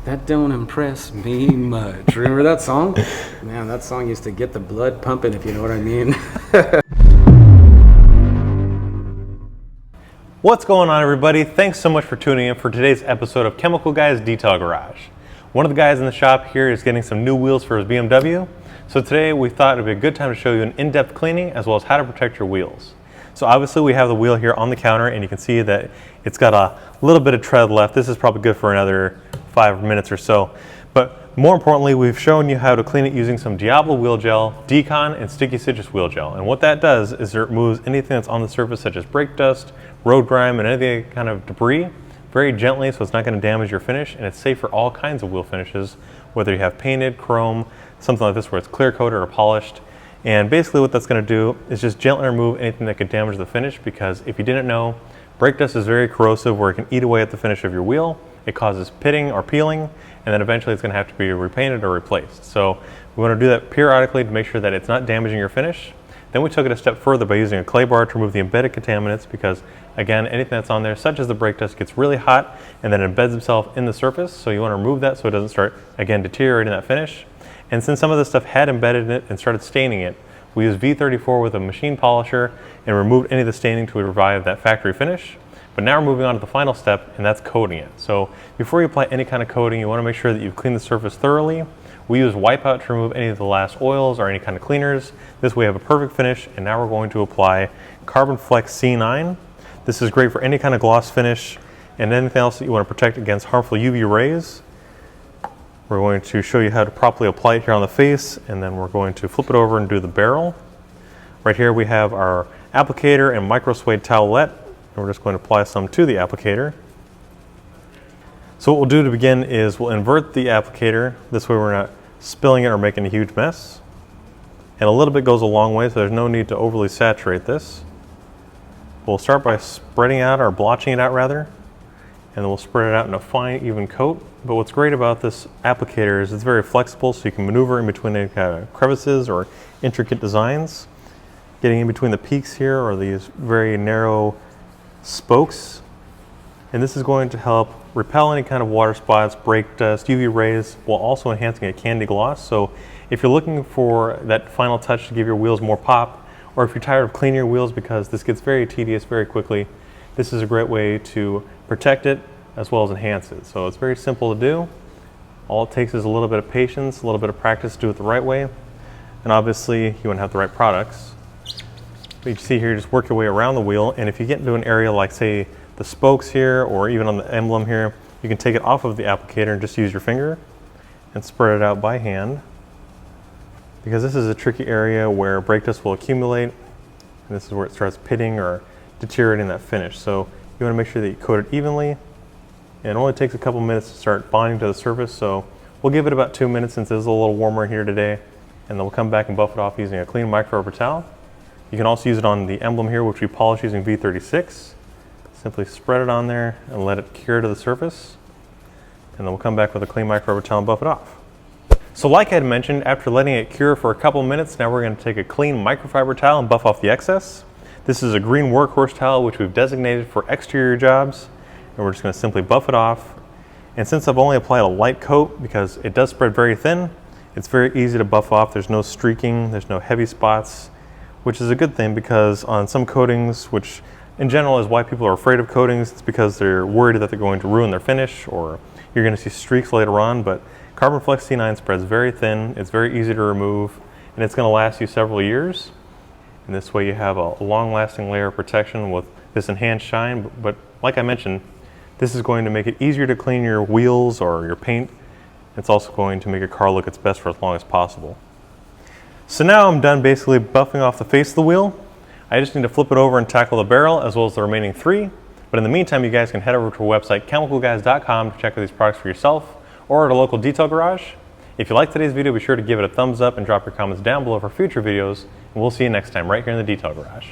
That don't impress me much. Remember that song? Man, that song used to get the blood pumping, if you know what I mean. What's going on, everybody? Thanks so much for tuning in for today's episode of Chemical Guy's Detail Garage. One of the guys in the shop here is getting some new wheels for his BMW. So today we thought it would be a good time to show you an in-depth cleaning as well as how to protect your wheels. So obviously we have the wheel here on the counter and you can see that it's got a little bit of tread left. This is probably good for another 5 minutes or so. But more importantly, we've shown you how to clean it using some Diablo wheel gel, Decon, and Sticky Citrus wheel gel. And what that does is it removes anything that's on the surface such as brake dust, road grime, and any kind of debris very gently, so it's not going to damage your finish, and it's safe for all kinds of wheel finishes, whether you have painted, chrome, something like this where it's clear coated or polished. And basically what that's going to do is just gently remove anything that could damage the finish, because if you didn't know, brake dust is very corrosive where it can eat away at the finish of your wheel. It causes pitting or peeling, and then eventually it's going to have to be repainted or replaced. So we want to do that periodically to make sure that it's not damaging your finish. Then we took it a step further by using a clay bar to remove the embedded contaminants, because again, anything that's on there, such as the brake dust, gets really hot and then embeds itself in the surface. So you want to remove that so it doesn't start, again, deteriorating that finish. And since some of this stuff had embedded in it and started staining it, we used V34 with a machine polisher and removed any of the staining to revive that factory finish. But now we're moving on to the final step, and that's coating it. So before you apply any kind of coating, you want to make sure that you've cleaned the surface thoroughly. We use Wipeout to remove any of the last oils or any kind of cleaners. This way we have a perfect finish, and now we're going to apply Carbon Flex C9. This is great for any kind of gloss finish and anything else that you want to protect against harmful UV rays. We're going to show you how to properly apply it here on the face, and then we're going to flip it over and do the barrel. Right here we have our applicator and micro suede towelette, and we're just going to apply some to the applicator. So what we'll do to begin is we'll invert the applicator. This way we're not spilling it or making a huge mess. And a little bit goes a long way, so there's no need to overly saturate this. We'll start by spreading out, or blotching it out rather, and then we'll spread it out in a fine, even coat. But what's great about this applicator is it's very flexible, so you can maneuver in between any kind of crevices or intricate designs. Getting in between the peaks here are these very narrow spokes, and this is going to help repel any kind of water spots, brake dust, UV rays, while also enhancing a candy gloss. So if you're looking for that final touch to give your wheels more pop, or if you're tired of cleaning your wheels because this gets very tedious very quickly, this is a great way to protect it as well as enhance it. So it's very simple to do. All it takes is a little bit of patience, a little bit of practice to do it the right way, and obviously you want to have the right products. But you see here, just work your way around the wheel, and if you get into an area like, say, the spokes here, or even on the emblem here, you can take it off of the applicator and just use your finger and spread it out by hand, because this is a tricky area where brake dust will accumulate, and this is where it starts pitting or deteriorating that finish. So you want to make sure that you coat it evenly, and it only takes a couple minutes to start bonding to the surface, so we'll give it about 2 minutes since it's a little warmer here today, and then we'll come back and buff it off using a clean microfiber towel. You can also use it on the emblem here, which we polish using V36. Simply spread it on there and let it cure to the surface, and then we'll come back with a clean microfiber towel and buff it off. So like I had mentioned, after letting it cure for a couple minutes, now we're going to take a clean microfiber towel and buff off the excess. This is a green workhorse towel which we've designated for exterior jobs, and we're just going to simply buff it off. And since I've only applied a light coat, because it does spread very thin, it's very easy to buff off. There's no streaking, there's no heavy spots, which is a good thing, because on some coatings, which in general is why people are afraid of coatings, it's because they're worried that they're going to ruin their finish or you're going to see streaks later on. But Carbon Flex C9 spreads very thin, it's very easy to remove, and it's going to last you several years. And this way you have a long-lasting layer of protection with this enhanced shine. But like I mentioned, this is going to make it easier to clean your wheels or your paint. It's also going to make your car look its best for as long as possible. So now I'm done basically buffing off the face of the wheel. I just need to flip it over and tackle the barrel as well as the remaining 3. But in the meantime, you guys can head over to our website, chemicalguys.com, to check out these products for yourself, or at a local detail garage. If you liked today's video, be sure to give it a thumbs up and drop your comments down below for future videos, and we'll see you next time right here in the Detail Garage.